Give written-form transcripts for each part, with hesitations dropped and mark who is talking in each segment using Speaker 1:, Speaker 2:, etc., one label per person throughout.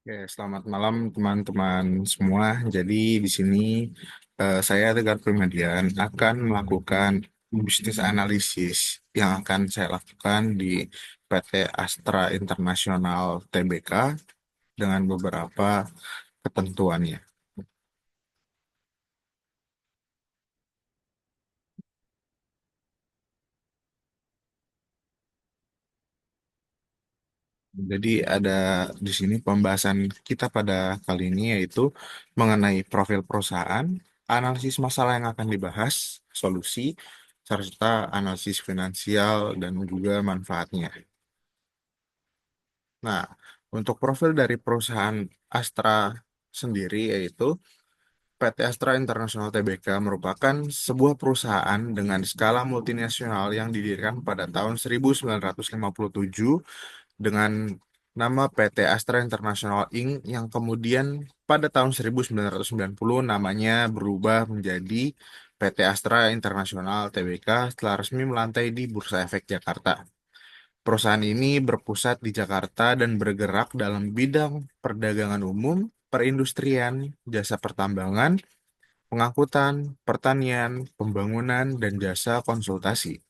Speaker 1: Oke, selamat malam teman-teman semua. Jadi di sini saya Tegar Primadian akan melakukan bisnis analisis yang akan saya lakukan di PT Astra International Tbk dengan beberapa ketentuannya. Jadi ada di sini pembahasan kita pada kali ini yaitu mengenai profil perusahaan, analisis masalah yang akan dibahas, solusi, serta analisis finansial dan juga manfaatnya. Nah, untuk profil dari perusahaan Astra sendiri yaitu PT Astra International Tbk merupakan sebuah perusahaan dengan skala multinasional yang didirikan pada tahun 1957 dengan nama PT Astra International Inc. yang kemudian pada tahun 1990 namanya berubah menjadi PT Astra International Tbk setelah resmi melantai di Bursa Efek Jakarta. Perusahaan ini berpusat di Jakarta dan bergerak dalam bidang perdagangan umum, perindustrian, jasa pertambangan, pengangkutan, pertanian, pembangunan, dan jasa konsultasi.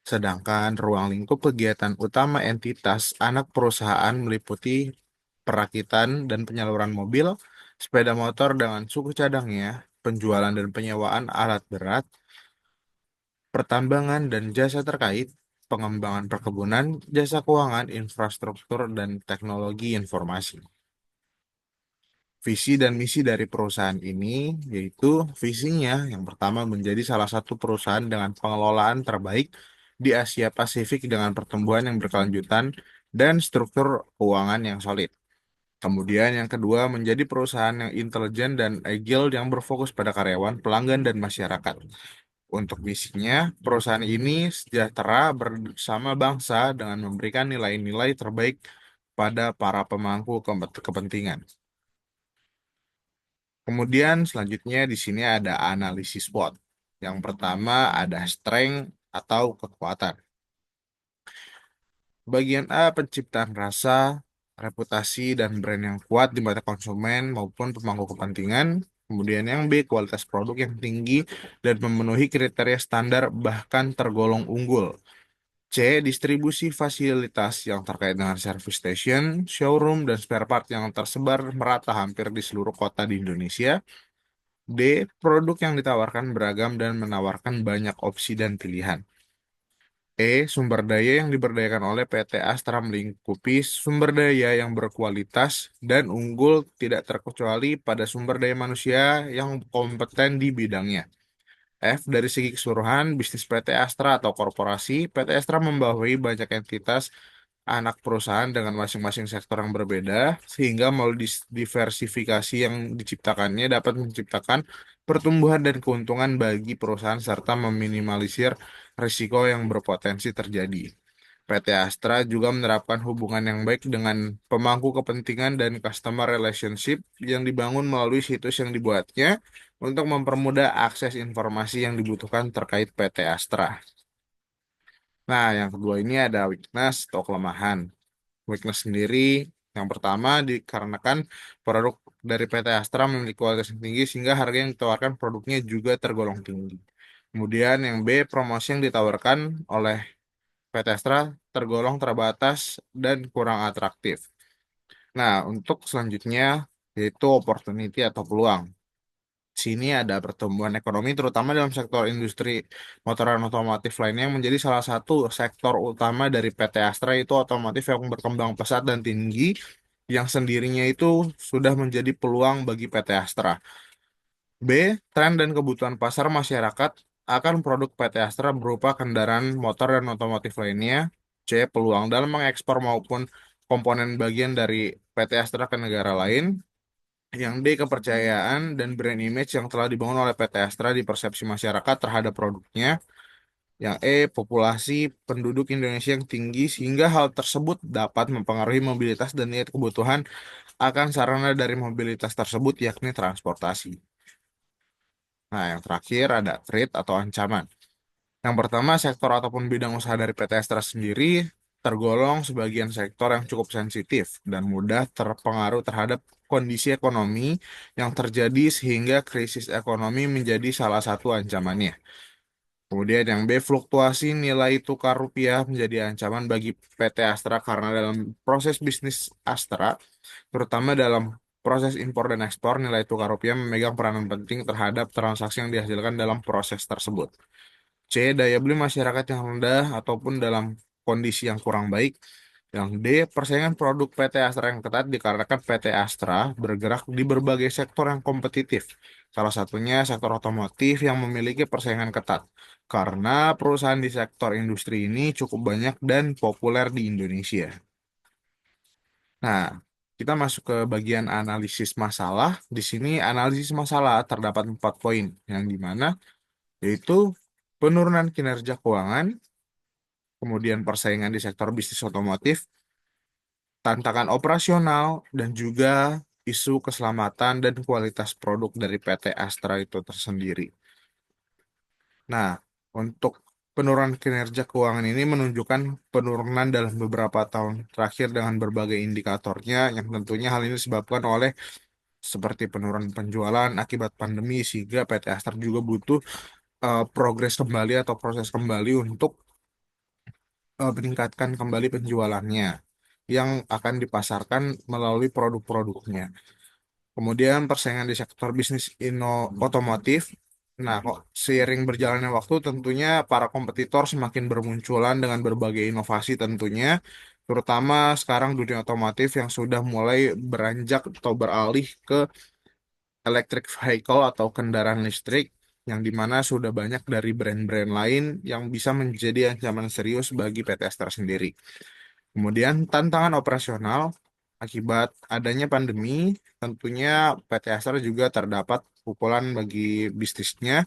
Speaker 1: Sedangkan ruang lingkup kegiatan utama entitas anak perusahaan meliputi perakitan dan penyaluran mobil, sepeda motor dengan suku cadangnya, penjualan dan penyewaan alat berat, pertambangan dan jasa terkait, pengembangan perkebunan, jasa keuangan, infrastruktur, dan teknologi informasi. Visi dan misi dari perusahaan ini yaitu visinya yang pertama menjadi salah satu perusahaan dengan pengelolaan terbaik di Asia Pasifik dengan pertumbuhan yang berkelanjutan dan struktur keuangan yang solid. Kemudian yang kedua menjadi perusahaan yang intelijen dan agile yang berfokus pada karyawan, pelanggan, dan masyarakat. Untuk misinya, perusahaan ini sejahtera bersama bangsa dengan memberikan nilai-nilai terbaik pada para pemangku kepentingan. Kemudian selanjutnya di sini ada analisis SWOT. Yang pertama ada strength atau kekuatan. Bagian A penciptaan rasa, reputasi, dan brand yang kuat di mata konsumen maupun pemangku kepentingan. Kemudian yang B kualitas produk yang tinggi dan memenuhi kriteria standar bahkan tergolong unggul. C. Distribusi fasilitas yang terkait dengan service station, showroom, dan spare part yang tersebar merata hampir di seluruh kota di Indonesia. D. Produk yang ditawarkan beragam dan menawarkan banyak opsi dan pilihan. E. Sumber daya yang diberdayakan oleh PT Astra melingkupi sumber daya yang berkualitas dan unggul tidak terkecuali pada sumber daya manusia yang kompeten di bidangnya. F. Dari segi keseluruhan, bisnis PT Astra atau korporasi, PT Astra membawahi banyak entitas anak perusahaan dengan masing-masing sektor yang berbeda, sehingga melalui diversifikasi yang diciptakannya dapat menciptakan pertumbuhan dan keuntungan bagi perusahaan serta meminimalisir risiko yang berpotensi terjadi. PT Astra juga menerapkan hubungan yang baik dengan pemangku kepentingan dan customer relationship yang dibangun melalui situs yang dibuatnya untuk mempermudah akses informasi yang dibutuhkan terkait PT Astra. Nah, yang kedua ini ada weakness atau kelemahan. Weakness sendiri yang pertama dikarenakan produk dari PT Astra memiliki kualitas yang tinggi sehingga harga yang ditawarkan produknya juga tergolong tinggi. Kemudian yang B, promosi yang ditawarkan oleh PT Astra tergolong terbatas dan kurang atraktif. Nah, untuk selanjutnya yaitu opportunity atau peluang. Sini ada pertumbuhan ekonomi terutama dalam sektor industri motor dan otomotif lainnya yang menjadi salah satu sektor utama dari PT Astra itu otomotif yang berkembang pesat dan tinggi yang sendirinya itu sudah menjadi peluang bagi PT Astra. B. Tren dan kebutuhan pasar masyarakat akan produk PT Astra berupa kendaraan motor dan otomotif lainnya. C. Peluang dalam mengekspor maupun komponen bagian dari PT Astra ke negara lain. Yang D, kepercayaan dan brand image yang telah dibangun oleh PT Astra di persepsi masyarakat terhadap produknya. Yang E, populasi penduduk Indonesia yang tinggi sehingga hal tersebut dapat mempengaruhi mobilitas dan niat kebutuhan akan sarana dari mobilitas tersebut yakni transportasi. Nah, yang terakhir ada threat atau ancaman. Yang pertama, sektor ataupun bidang usaha dari PT Astra sendiri. tergolong sebagian sektor yang cukup sensitif dan mudah terpengaruh terhadap kondisi ekonomi yang terjadi sehingga krisis ekonomi menjadi salah satu ancamannya. Kemudian yang B, fluktuasi nilai tukar rupiah menjadi ancaman bagi PT Astra karena dalam proses bisnis Astra, terutama dalam proses impor dan ekspor, nilai tukar rupiah memegang peranan penting terhadap transaksi yang dihasilkan dalam proses tersebut. C, daya beli masyarakat yang rendah ataupun dalam kondisi yang kurang baik. Yang D, persaingan produk PT Astra yang ketat dikarenakan PT Astra bergerak di berbagai sektor yang kompetitif. Salah satunya sektor otomotif yang memiliki persaingan ketat. Karena perusahaan di sektor industri ini cukup banyak dan populer di Indonesia. Nah, kita masuk ke bagian analisis masalah. Di sini analisis masalah terdapat 4 poin, yang dimana yaitu penurunan kinerja keuangan, kemudian persaingan di sektor bisnis otomotif, tantangan operasional, dan juga isu keselamatan dan kualitas produk dari PT Astra itu tersendiri. Nah, untuk penurunan kinerja keuangan ini menunjukkan penurunan dalam beberapa tahun terakhir dengan berbagai indikatornya yang tentunya hal ini disebabkan oleh seperti penurunan penjualan akibat pandemi sehingga PT Astra juga butuh progres kembali atau proses kembali untuk meningkatkan kembali penjualannya yang akan dipasarkan melalui produk-produknya. Kemudian persaingan di sektor bisnis otomotif. Nah, kok seiring berjalannya waktu tentunya para kompetitor semakin bermunculan dengan berbagai inovasi tentunya, terutama sekarang dunia otomotif yang sudah mulai beranjak atau beralih ke electric vehicle atau kendaraan listrik yang dimana sudah banyak dari brand-brand lain yang bisa menjadi ancaman serius bagi PT Astra sendiri. Kemudian tantangan operasional akibat adanya pandemi, tentunya PT Astra juga terdapat pukulan bagi bisnisnya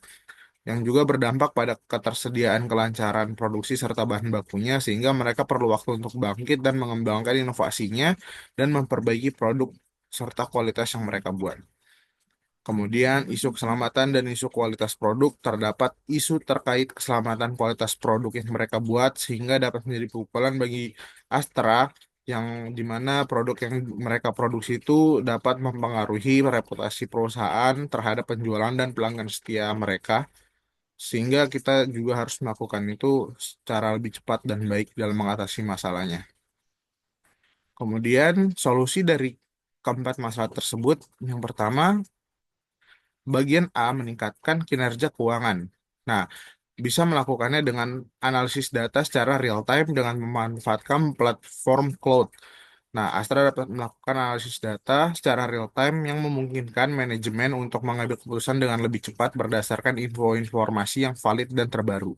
Speaker 1: yang juga berdampak pada ketersediaan kelancaran produksi serta bahan bakunya sehingga mereka perlu waktu untuk bangkit dan mengembangkan inovasinya dan memperbaiki produk serta kualitas yang mereka buat. Kemudian isu keselamatan dan isu kualitas produk, terdapat isu terkait keselamatan kualitas produk yang mereka buat sehingga dapat menjadi pukulan bagi Astra yang dimana produk yang mereka produksi itu dapat mempengaruhi reputasi perusahaan terhadap penjualan dan pelanggan setia mereka sehingga kita juga harus melakukan itu secara lebih cepat dan baik dalam mengatasi masalahnya. Kemudian solusi dari keempat masalah tersebut, yang pertama, bagian A meningkatkan kinerja keuangan. Nah, bisa melakukannya dengan analisis data secara real time dengan memanfaatkan platform cloud. Nah, Astra dapat melakukan analisis data secara real time yang memungkinkan manajemen untuk mengambil keputusan dengan lebih cepat berdasarkan info-informasi yang valid dan terbaru.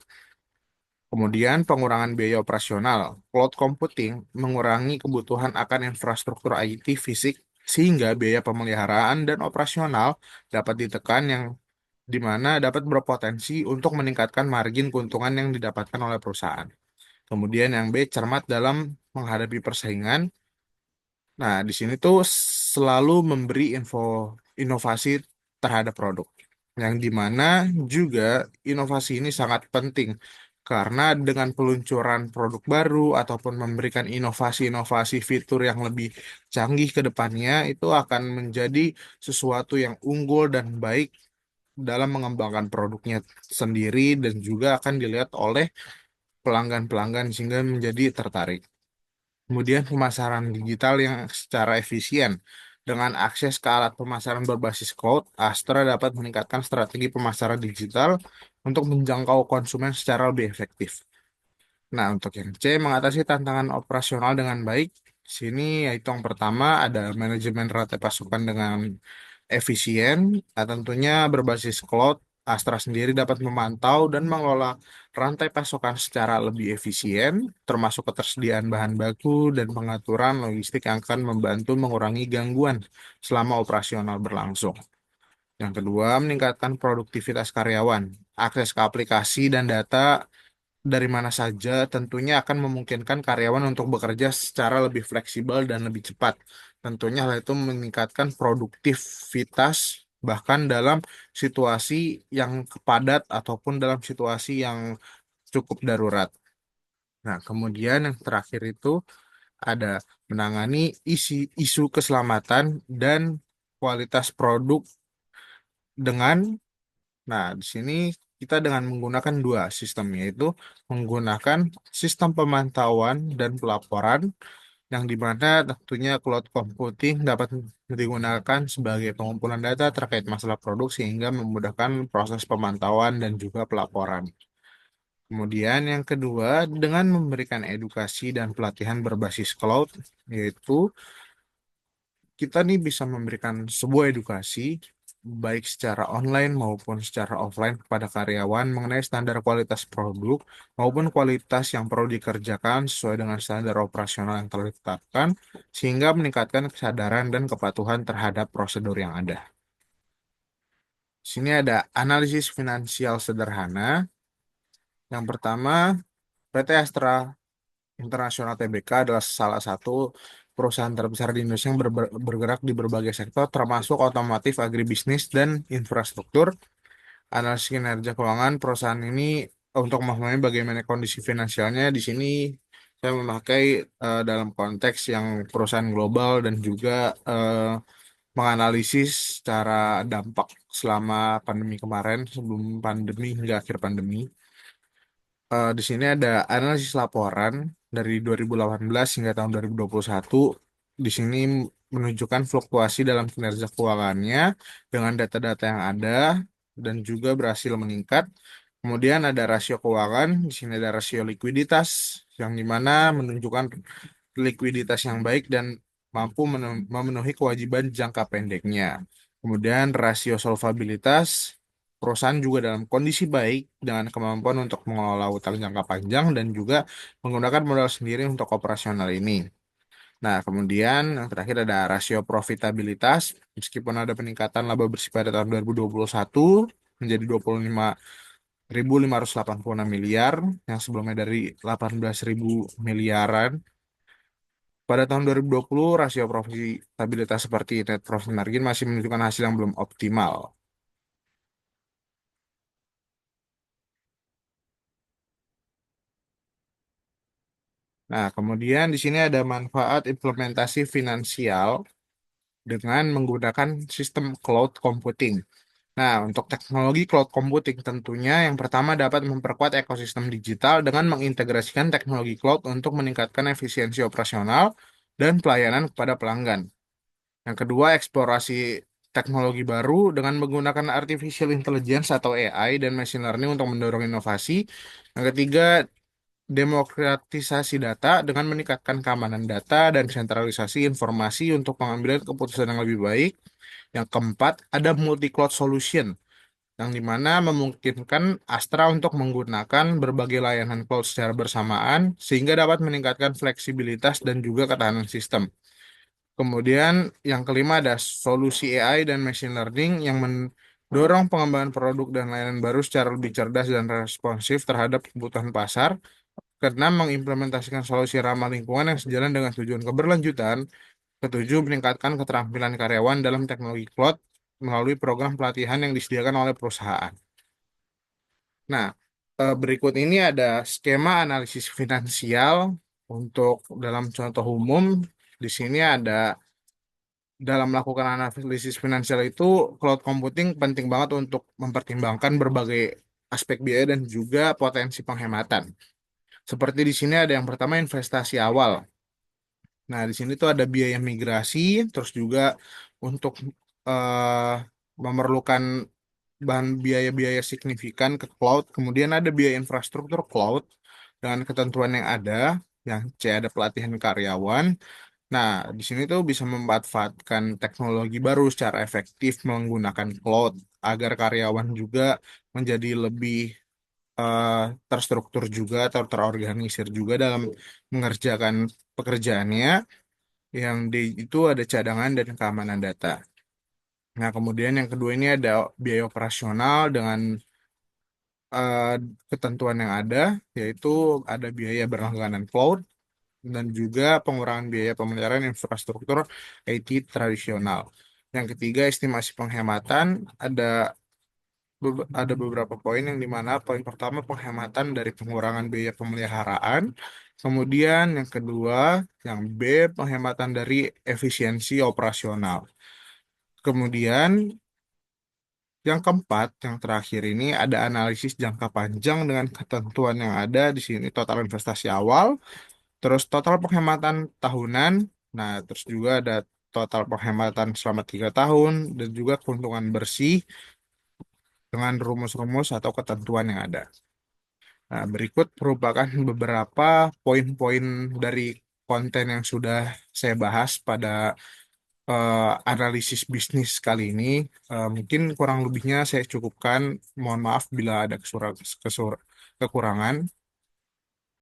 Speaker 1: Kemudian pengurangan biaya operasional. Cloud computing mengurangi kebutuhan akan infrastruktur IT fisik sehingga biaya pemeliharaan dan operasional dapat ditekan yang di mana dapat berpotensi untuk meningkatkan margin keuntungan yang didapatkan oleh perusahaan. Kemudian yang B, cermat dalam menghadapi persaingan. Nah, di sini tuh selalu memberi info inovasi terhadap produk. Yang dimana juga inovasi ini sangat penting karena dengan peluncuran produk baru ataupun memberikan inovasi-inovasi fitur yang lebih canggih ke depannya itu akan menjadi sesuatu yang unggul dan baik dalam mengembangkan produknya sendiri dan juga akan dilihat oleh pelanggan-pelanggan sehingga menjadi tertarik. Kemudian pemasaran digital yang secara efisien. Dengan akses ke alat pemasaran berbasis cloud, Astra dapat meningkatkan strategi pemasaran digital untuk menjangkau konsumen secara lebih efektif. Nah, untuk yang C, mengatasi tantangan operasional dengan baik. Sini yaitu yang pertama ada manajemen rantai pasokan dengan efisien. Nah, tentunya berbasis cloud, Astra sendiri dapat memantau dan mengelola rantai pasokan secara lebih efisien, termasuk ketersediaan bahan baku dan pengaturan logistik yang akan membantu mengurangi gangguan selama operasional berlangsung. Yang kedua, meningkatkan produktivitas karyawan. Akses ke aplikasi dan data dari mana saja tentunya akan memungkinkan karyawan untuk bekerja secara lebih fleksibel dan lebih cepat. Tentunya hal itu meningkatkan produktivitas bahkan dalam situasi yang padat ataupun dalam situasi yang cukup darurat. Nah, kemudian yang terakhir itu ada menangani isu keselamatan dan kualitas produk dengan, nah, di sini kita dengan menggunakan dua sistem, yaitu menggunakan sistem pemantauan dan pelaporan, yang dimana tentunya cloud computing dapat digunakan sebagai pengumpulan data terkait masalah produk sehingga memudahkan proses pemantauan dan juga pelaporan. Kemudian yang kedua, dengan memberikan edukasi dan pelatihan berbasis cloud, yaitu kita nih bisa memberikan sebuah edukasi baik secara online maupun secara offline kepada karyawan mengenai standar kualitas produk maupun kualitas yang perlu dikerjakan sesuai dengan standar operasional yang telah ditetapkan sehingga meningkatkan kesadaran dan kepatuhan terhadap prosedur yang ada. Sini ada analisis finansial sederhana. Yang pertama, PT Astra Internasional Tbk adalah salah satu perusahaan terbesar di Indonesia yang bergerak di berbagai sektor, termasuk otomotif, agribisnis, dan infrastruktur. Analisis kinerja keuangan perusahaan ini untuk memahami bagaimana kondisi finansialnya di sini saya memakai dalam konteks yang perusahaan global dan juga menganalisis secara dampak selama pandemi kemarin, sebelum pandemi hingga akhir pandemi. Di sini ada analisis laporan dari 2018 hingga tahun 2021. Di sini menunjukkan fluktuasi dalam kinerja keuangannya dengan data-data yang ada dan juga berhasil meningkat. Kemudian ada rasio keuangan, di sini ada rasio likuiditas yang dimana menunjukkan likuiditas yang baik dan mampu memenuhi kewajiban jangka pendeknya. Kemudian rasio solvabilitas, perusahaan juga dalam kondisi baik dengan kemampuan untuk mengelola utang jangka panjang dan juga menggunakan modal sendiri untuk operasional ini. Nah, kemudian yang terakhir ada rasio profitabilitas. Meskipun ada peningkatan laba bersih pada tahun 2021 menjadi 25.586 miliar, yang sebelumnya dari 18.000 miliaran. Pada tahun 2020, rasio profitabilitas seperti net profit margin masih menunjukkan hasil yang belum optimal. Nah, kemudian di sini ada manfaat implementasi finansial dengan menggunakan sistem cloud computing. Nah, untuk teknologi cloud computing tentunya yang pertama dapat memperkuat ekosistem digital dengan mengintegrasikan teknologi cloud untuk meningkatkan efisiensi operasional dan pelayanan kepada pelanggan. Yang kedua, eksplorasi teknologi baru dengan menggunakan artificial intelligence atau AI dan machine learning untuk mendorong inovasi. Yang ketiga, demokratisasi data dengan meningkatkan keamanan data dan sentralisasi informasi untuk pengambilan keputusan yang lebih baik. Yang keempat, ada multi-cloud solution, yang dimana memungkinkan Astra untuk menggunakan berbagai layanan cloud secara bersamaan sehingga dapat meningkatkan fleksibilitas dan juga ketahanan sistem. Kemudian yang kelima ada solusi AI dan machine learning yang mendorong pengembangan produk dan layanan baru secara lebih cerdas dan responsif terhadap kebutuhan pasar. Karena mengimplementasikan solusi ramah lingkungan yang sejalan dengan tujuan keberlanjutan. Ketujuh, meningkatkan keterampilan karyawan dalam teknologi cloud melalui program pelatihan yang disediakan oleh perusahaan. Nah, berikut ini ada skema analisis finansial untuk dalam contoh umum. Di sini ada dalam melakukan analisis finansial itu cloud computing penting banget untuk mempertimbangkan berbagai aspek biaya dan juga potensi penghematan. Seperti di sini ada yang pertama investasi awal. Nah, di sini tuh ada biaya migrasi, terus juga untuk eh, memerlukan bahan biaya-biaya signifikan ke cloud. Kemudian ada biaya infrastruktur cloud dengan ketentuan yang ada, yang C ada pelatihan karyawan. Nah, di sini tuh bisa memanfaatkan teknologi baru secara efektif menggunakan cloud agar karyawan juga menjadi lebih eh, terstruktur juga atau terorganisir juga dalam mengerjakan pekerjaannya. Yang di itu ada cadangan dan keamanan data. Nah, kemudian yang kedua ini ada biaya operasional dengan eh, ketentuan yang ada, yaitu ada biaya berlangganan cloud dan juga pengurangan biaya pemeliharaan infrastruktur IT tradisional. Yang ketiga, estimasi penghematan, ada Ada beberapa poin yang dimana poin pertama penghematan dari pengurangan biaya pemeliharaan, kemudian yang kedua, yang B, penghematan dari efisiensi operasional. Kemudian yang keempat, yang terakhir ini ada analisis jangka panjang dengan ketentuan yang ada di sini, total investasi awal, terus total penghematan tahunan, nah terus juga ada total penghematan selama 3 tahun, dan juga keuntungan bersih dengan rumus-rumus atau ketentuan yang ada. Nah, berikut merupakan beberapa poin-poin dari konten yang sudah saya bahas pada analisis bisnis kali ini. Mungkin kurang lebihnya saya cukupkan. Mohon maaf bila ada kekurangan.